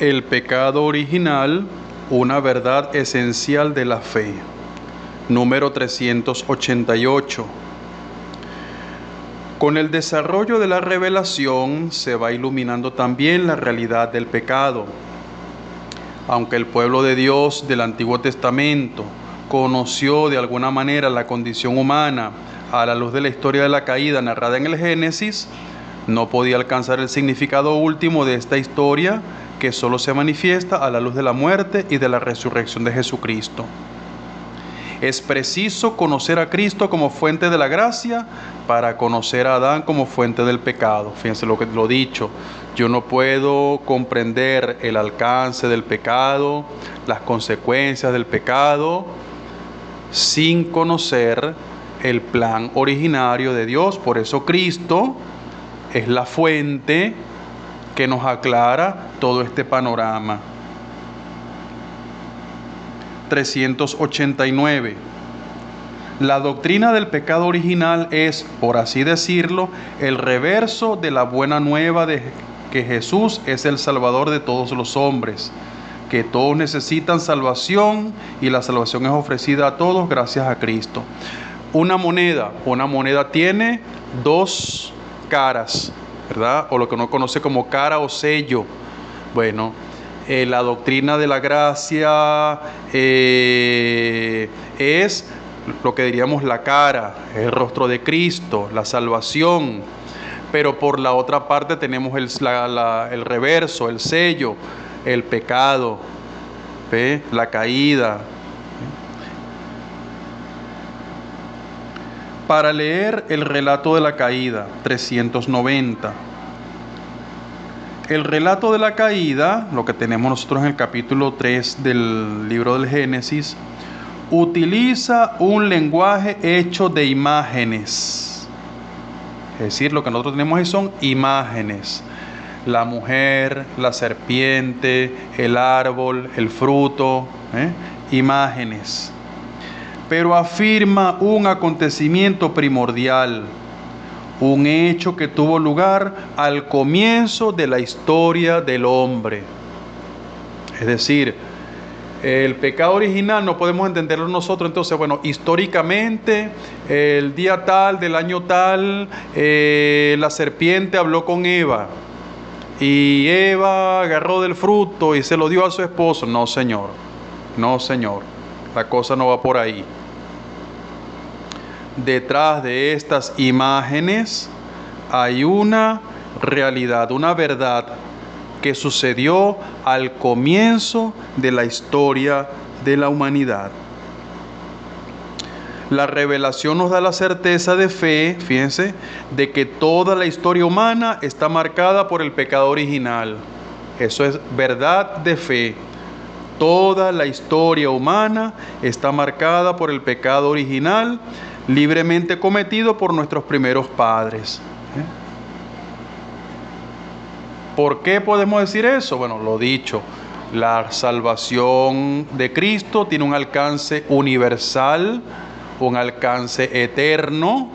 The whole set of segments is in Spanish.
El pecado original, una verdad esencial de la fe. Número 388. Con el desarrollo de la revelación se va iluminando también la realidad del pecado. Aunque el pueblo de Dios del Antiguo Testamento conoció de alguna manera la condición humana a la luz de la historia de la caída narrada en el Génesis, no podía alcanzar el significado último de esta historia, que solo se manifiesta a la luz de la muerte y de la resurrección de Jesucristo. Es preciso conocer a Cristo como fuente de la gracia para conocer a Adán como fuente del pecado. Fíjense lo dicho. Yo no puedo comprender el alcance del pecado, las consecuencias del pecado, sin conocer el plan originario de Dios. Por eso Cristo es la fuente que nos aclara todo este panorama. 389. La doctrina del pecado original es, por así decirlo, el reverso de la buena nueva de que Jesús es el Salvador de todos los hombres, que todos necesitan salvación y la salvación es ofrecida a todos gracias a Cristo. Una moneda tiene dos caras, ¿verdad? O lo que uno conoce como cara o sello. Bueno, la doctrina de la gracia es lo que diríamos la cara, el rostro de Cristo, la salvación. Pero por la otra parte tenemos el reverso, el sello, el pecado, ¿ve? La caída. Para leer el relato de la caída, 390. El relato de la caída, lo que tenemos nosotros en el capítulo 3 del libro del Génesis, utiliza un lenguaje hecho de imágenes. Es decir, lo que nosotros tenemos ahí son imágenes. La mujer, la serpiente, el árbol, el fruto, imágenes. Pero afirma un acontecimiento primordial, un hecho que tuvo lugar al comienzo de la historia del hombre. Es decir, el pecado original no podemos entenderlo nosotros. Entonces, bueno, históricamente, el día tal, del año tal, la serpiente habló con Eva y Eva agarró del fruto y se lo dio a su esposo. No, señor, no, señor, la cosa no va por ahí. Detrás de estas imágenes hay una realidad, una verdad que sucedió al comienzo de la historia de la humanidad. La revelación nos da la certeza de fe, fíjense, de que toda la historia humana está marcada por el pecado original. Eso es verdad de fe. Toda la historia humana está marcada por el pecado original, libremente cometido por nuestros primeros padres. ¿Por qué podemos decir eso? Bueno, lo dicho, la salvación de Cristo tiene un alcance universal, un alcance eterno,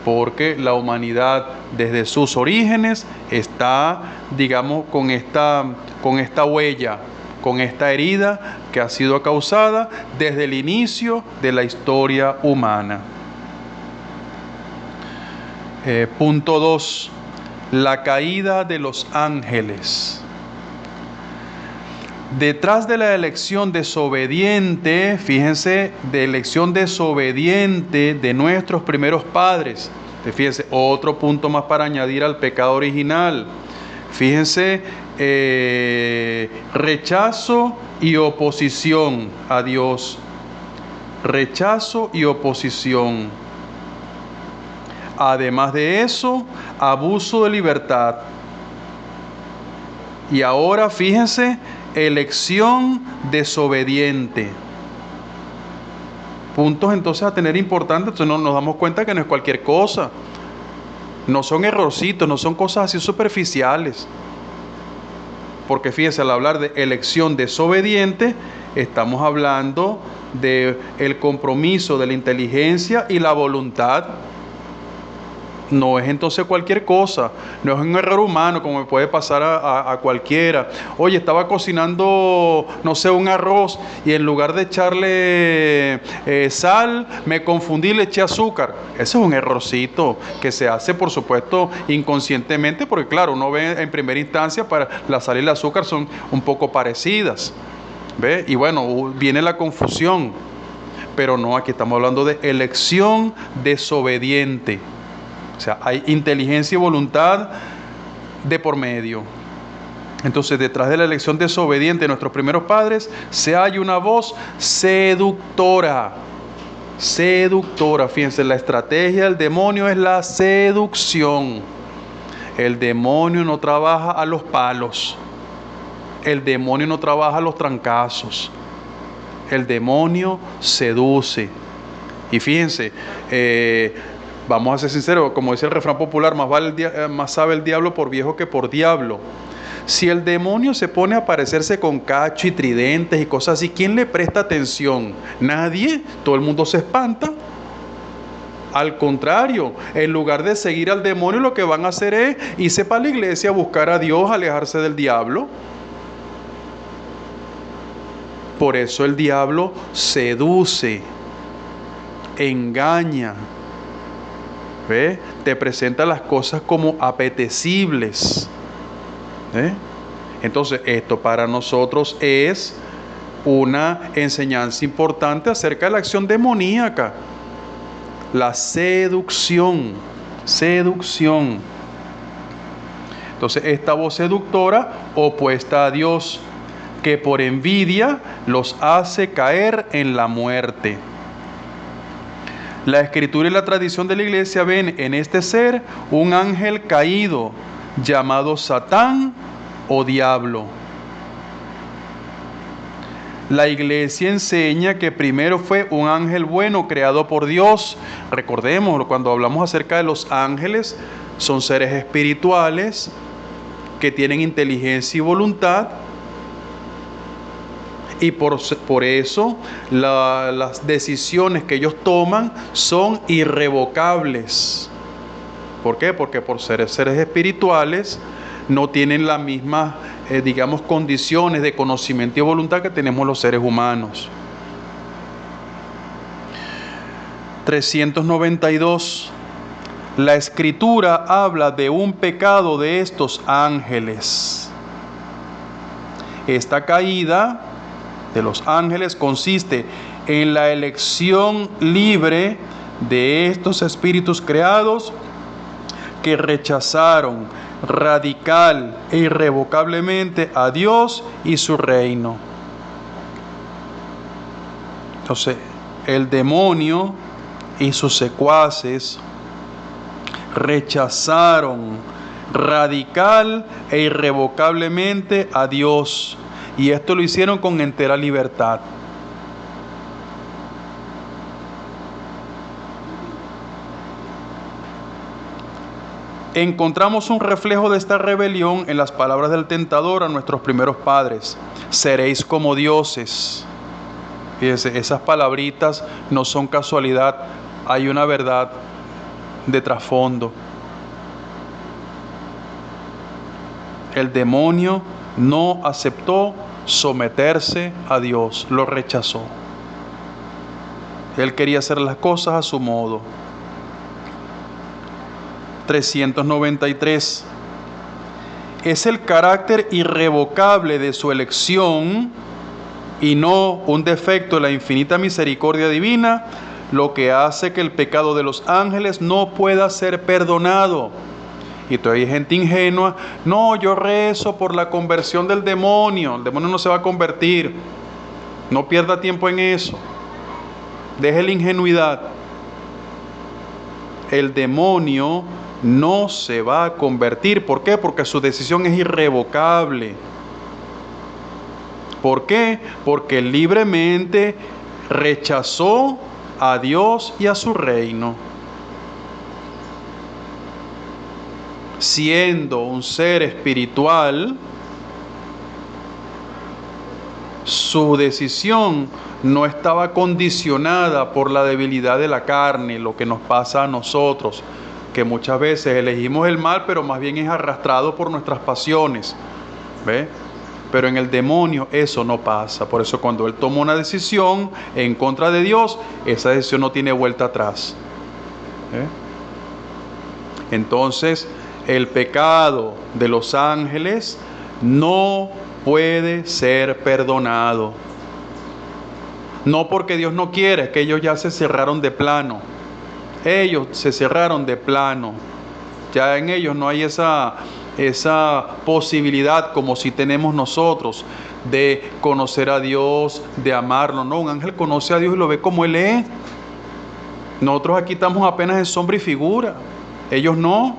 porque la humanidad desde sus orígenes está, digamos, con esta huella, con esta herida que ha sido causada desde el inicio de la historia humana. Punto 2. La caída de los ángeles. Detrás de la elección desobediente, fíjense, de elección desobediente de nuestros primeros padres. Fíjense, otro punto más para añadir al pecado original. Fíjense, rechazo y oposición a Dios. Rechazo y oposición. Además de eso, abuso de libertad. Y ahora, fíjense, elección desobediente. Puntos entonces a tener importantes. Entonces nos damos cuenta que no es cualquier cosa. No son errorcitos, no son cosas así superficiales. Porque fíjense, al hablar de elección desobediente, estamos hablando del compromiso de la inteligencia y la voluntad. No es entonces cualquier cosa, no es un error humano como me puede pasar a cualquiera. Oye, estaba cocinando, no sé, un arroz y en lugar de echarle sal, me confundí y le eché azúcar. Ese es un errorcito que se hace, por supuesto, inconscientemente, porque claro, uno ve en primera instancia para la sal y el azúcar son un poco parecidas, ¿ve? Y bueno, viene la confusión, pero no, aquí estamos hablando de elección desobediente. O sea, hay inteligencia y voluntad de por medio. Entonces, detrás de la elección desobediente de nuestros primeros padres, se halla una voz seductora. Seductora. Fíjense, la estrategia del demonio es la seducción. El demonio no trabaja a los palos. El demonio no trabaja a los trancazos. El demonio seduce. Y fíjense, vamos a ser sinceros, como dice el refrán popular, más sabe el diablo por viejo que por diablo. Si el demonio se pone a aparecerse con cacho y tridentes y cosas así, ¿quién le presta atención? Nadie, todo el mundo se espanta. Al contrario, en lugar de seguir al demonio, lo que van a hacer es irse para la iglesia a buscar a Dios, alejarse del diablo. Por eso el diablo seduce, engaña. ¿Ve? Te presenta las cosas como apetecibles. ¿Ve? Entonces, esto para nosotros es una enseñanza importante acerca de la acción demoníaca. La seducción. Seducción. Entonces, esta voz seductora opuesta a Dios, que por envidia los hace caer en la muerte. La escritura y la tradición de la iglesia ven en este ser un ángel caído llamado Satán o diablo. La iglesia enseña que primero fue un ángel bueno creado por Dios. Recordemos, cuando hablamos acerca de los ángeles, son seres espirituales que tienen inteligencia y voluntad. Y por eso las decisiones que ellos toman son irrevocables. ¿Por qué? Porque por ser seres espirituales no tienen las mismas, condiciones de conocimiento y voluntad que tenemos los seres humanos. 392. La escritura habla de un pecado de estos ángeles. Esta caída de los ángeles consiste en la elección libre de estos espíritus creados que rechazaron radical e irrevocablemente a Dios y su reino. Entonces, el demonio y sus secuaces rechazaron radical e irrevocablemente a Dios. Y esto lo hicieron con entera libertad. Encontramos un reflejo de esta rebelión en las palabras del tentador a nuestros primeros padres. Seréis como dioses. Fíjense, esas palabritas no son casualidad. Hay una verdad de trasfondo. El demonio no aceptó someterse a Dios, lo rechazó. Él quería hacer las cosas a su modo. 393. Es el carácter irrevocable de su elección y no un defecto de la infinita misericordia divina lo que hace que el pecado de los ángeles no pueda ser perdonado. Y todavía hay gente ingenua. No, yo rezo por la conversión del demonio. El demonio no se va a convertir. No pierda tiempo en eso. Deje la ingenuidad. El demonio no se va a convertir. ¿Por qué? Porque su decisión es irrevocable. ¿Por qué? Porque libremente rechazó a Dios y a su reino. Siendo un ser espiritual, su decisión no estaba condicionada por la debilidad de la carne, lo que nos pasa a nosotros. que muchas veces elegimos el mal, pero más bien es arrastrado por nuestras pasiones. ¿Ve? Pero en el demonio eso no pasa. Por eso cuando él toma una decisión en contra de Dios, esa decisión no tiene vuelta atrás. Entonces, el pecado de los ángeles no puede ser perdonado. No porque Dios no quiere, es que ellos ya se cerraron de plano. Ellos se cerraron de plano. Ya en ellos no hay esa posibilidad como si tenemos nosotros de conocer a Dios, de amarlo. No, un ángel conoce a Dios y lo ve como Él es. Nosotros aquí estamos apenas en sombra y figura. Ellos no.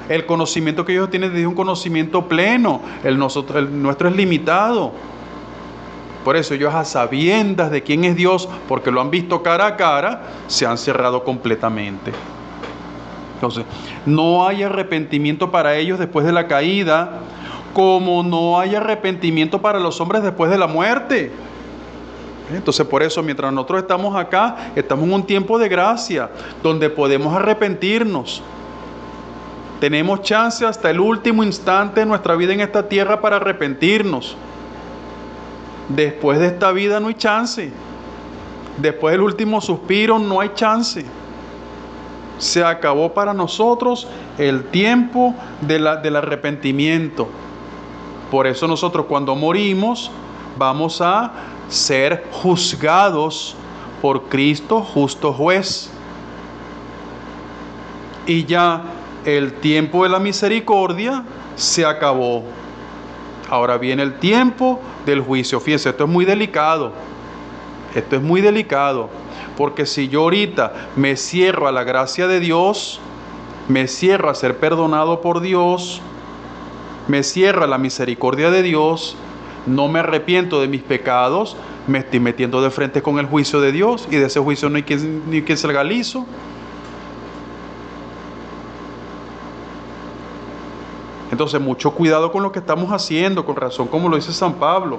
El conocimiento que ellos tienen es un conocimiento pleno. El nuestro es limitado. Por eso ellos, a sabiendas de quién es Dios, porque lo han visto cara a cara, se han cerrado completamente. Entonces, no hay arrepentimiento para ellos después de la caída, como no hay arrepentimiento para los hombres después de la muerte. Entonces, por eso, mientras nosotros estamos acá, estamos en un tiempo de gracia, donde podemos arrepentirnos. Tenemos chance hasta el último instante de nuestra vida en esta tierra para arrepentirnos. Después de esta vida no hay chance. Después del último suspiro no hay chance. Se acabó para nosotros el tiempo del arrepentimiento. Por eso nosotros cuando morimos vamos a ser juzgados por Cristo, justo juez. Y ya el tiempo de la misericordia se acabó. Ahora viene el tiempo del juicio. Fíjense, esto es muy delicado. Esto es muy delicado. Porque si yo ahorita me cierro a la gracia de Dios, me cierro a ser perdonado por Dios, me cierro a la misericordia de Dios, no me arrepiento de mis pecados, me estoy metiendo de frente con el juicio de Dios, y de ese juicio no hay quien salga liso. Entonces, mucho cuidado con lo que estamos haciendo, con razón como lo dice San Pablo.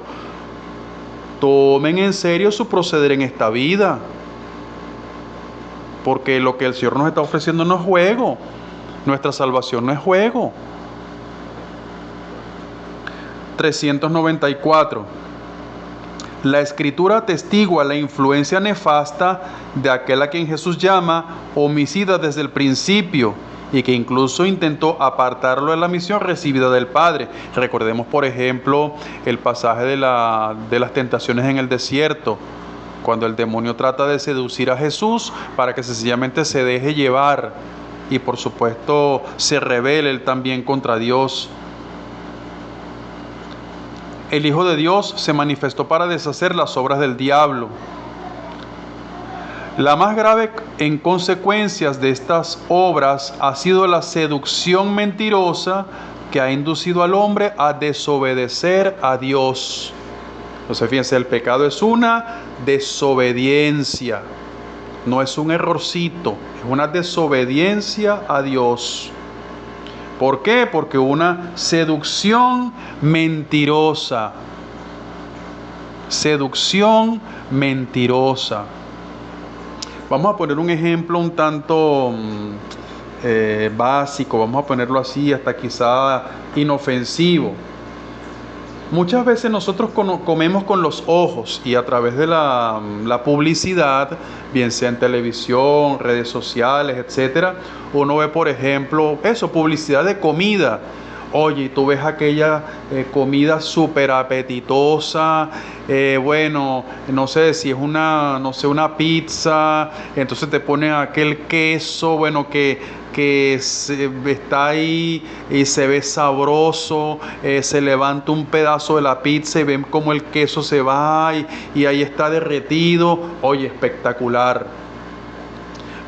Tomen en serio su proceder en esta vida. Porque lo que el Señor nos está ofreciendo no es juego. Nuestra salvación no es juego. 394. La Escritura atestigua la influencia nefasta de aquel a quien Jesús llama homicida desde el principio, y que incluso intentó apartarlo de la misión recibida del Padre. Recordemos, por ejemplo, el pasaje de las tentaciones en el desierto, cuando el demonio trata de seducir a Jesús para que sencillamente se deje llevar y por supuesto se rebele él también contra Dios. El Hijo de Dios se manifestó para deshacer las obras del diablo. La más grave en consecuencias de estas obras ha sido la seducción mentirosa que ha inducido al hombre a desobedecer a Dios. Entonces, fíjense, el pecado es una desobediencia, no es un errorcito, es una desobediencia a Dios. ¿Por qué? Porque una seducción mentirosa. Seducción mentirosa. Vamos a poner un ejemplo un tanto básico, vamos a ponerlo así, hasta quizá inofensivo. Muchas veces nosotros comemos con los ojos, y a través de la publicidad, bien sea en televisión, redes sociales, etcétera, uno ve, por ejemplo, publicidad de comida. Oye, y tú ves aquella comida súper apetitosa, bueno, no sé si es una pizza, entonces te ponen aquel queso, bueno, que está ahí y se ve sabroso, se levanta un pedazo de la pizza y ven cómo el queso se va y ahí está derretido. Oye, espectacular.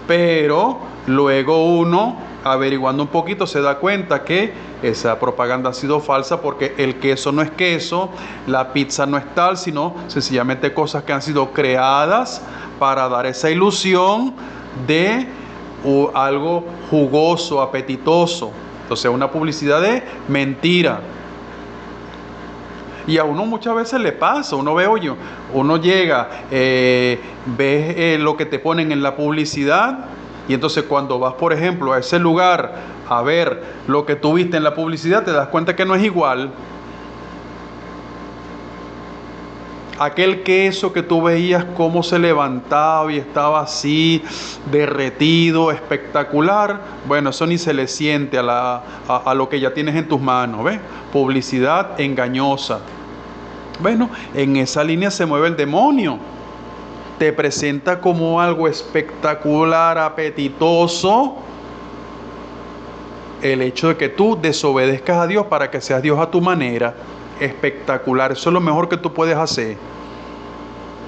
Pero luego uno, averiguando un poquito, se da cuenta que esa propaganda ha sido falsa, porque el queso no es queso, la pizza no es tal, sino sencillamente cosas que han sido creadas para dar esa ilusión de algo jugoso, apetitoso. Entonces, una publicidad de mentira. Y a uno muchas veces le pasa, uno ve, oye, uno llega, ve lo que te ponen en la publicidad, Y entonces cuando vas, por ejemplo, a ese lugar a ver lo que tú viste en la publicidad, te das cuenta que no es igual. Aquel queso que tú veías cómo se levantaba y estaba así, derretido, espectacular, bueno, eso ni se le siente a lo que ya tienes en tus manos, ¿ves? Publicidad engañosa. Bueno, en esa línea se mueve el demonio. Te presenta como algo espectacular, apetitoso, el hecho de que tú desobedezcas a Dios para que seas Dios a tu manera. Espectacular, eso es lo mejor que tú puedes hacer.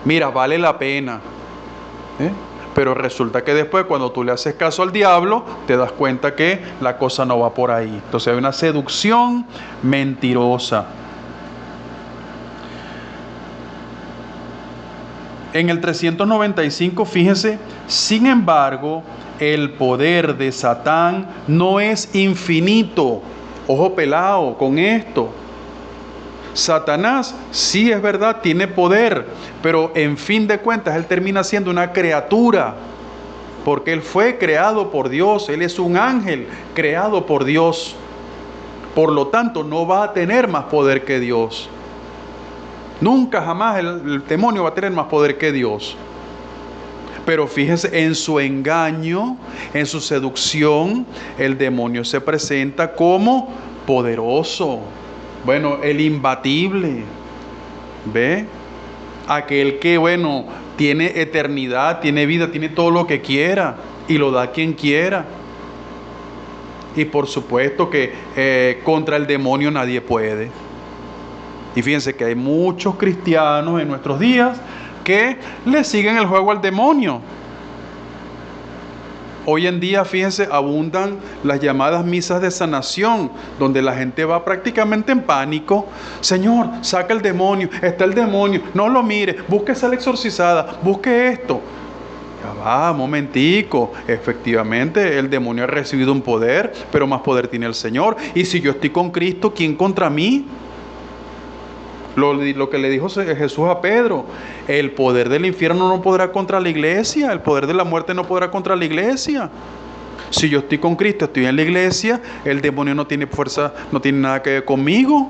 Mira, vale la pena, ¿eh? Pero resulta que después, cuando tú le haces caso al diablo, te das cuenta que la cosa no va por ahí. Entonces hay una seducción mentirosa. En el 395, fíjense, sin embargo, el poder de Satán no es infinito. Ojo pelado con esto. Satanás, sí es verdad, tiene poder, pero en fin de cuentas, él termina siendo una criatura, porque él fue creado por Dios, él es un ángel creado por Dios. Por lo tanto, no va a tener más poder que Dios. Nunca jamás el demonio va a tener más poder que Dios. Pero fíjense, en su engaño, en su seducción, el demonio se presenta como poderoso. Bueno, el imbatible. ¿Ve? Aquel que, bueno, tiene eternidad, tiene vida, tiene todo lo que quiera y lo da a quien quiera. Y por supuesto que contra el demonio nadie puede. Y fíjense que hay muchos cristianos en nuestros días que le siguen el juego al demonio. Hoy en día, fíjense, abundan las llamadas misas de sanación, donde la gente va prácticamente en pánico. Señor, saca el demonio, está el demonio, no lo mire, busque esa exorcizada, busque esto. Ya va, momentico, efectivamente el demonio ha recibido un poder, pero más poder tiene el Señor. Y si yo estoy con Cristo, ¿quién contra mí? Lo que le dijo Jesús a Pedro, el poder del infierno no podrá contra la iglesia, el poder de la muerte no podrá contra la iglesia. Si yo estoy con Cristo, estoy en la iglesia, el demonio no tiene fuerza, no tiene nada que ver conmigo.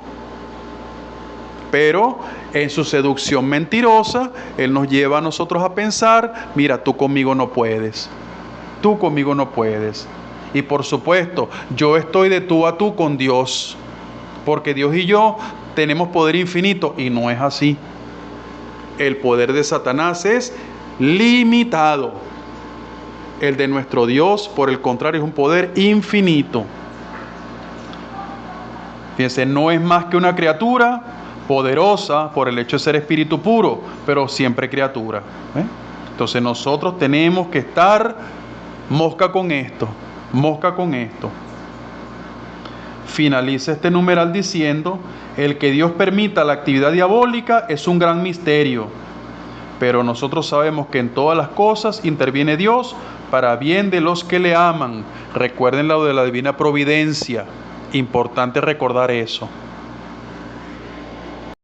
Pero en su seducción mentirosa, él nos lleva a nosotros a pensar, mira, tú conmigo no puedes, tú conmigo no puedes. Y por supuesto, yo estoy de tú a tú con Dios, porque Dios y yo tenemos poder infinito, y no es así. El poder de Satanás es limitado. El de nuestro Dios, por el contrario, es un poder infinito. Fíjense, no es más que una criatura poderosa por el hecho de ser espíritu puro, pero siempre criatura. Entonces nosotros tenemos que estar mosca con esto, mosca con esto. Finaliza este numeral diciendo: el que Dios permita la actividad diabólica es un gran misterio, pero nosotros sabemos que en todas las cosas interviene Dios para bien de los que le aman. Recuerden lo de la divina providencia, importante recordar eso.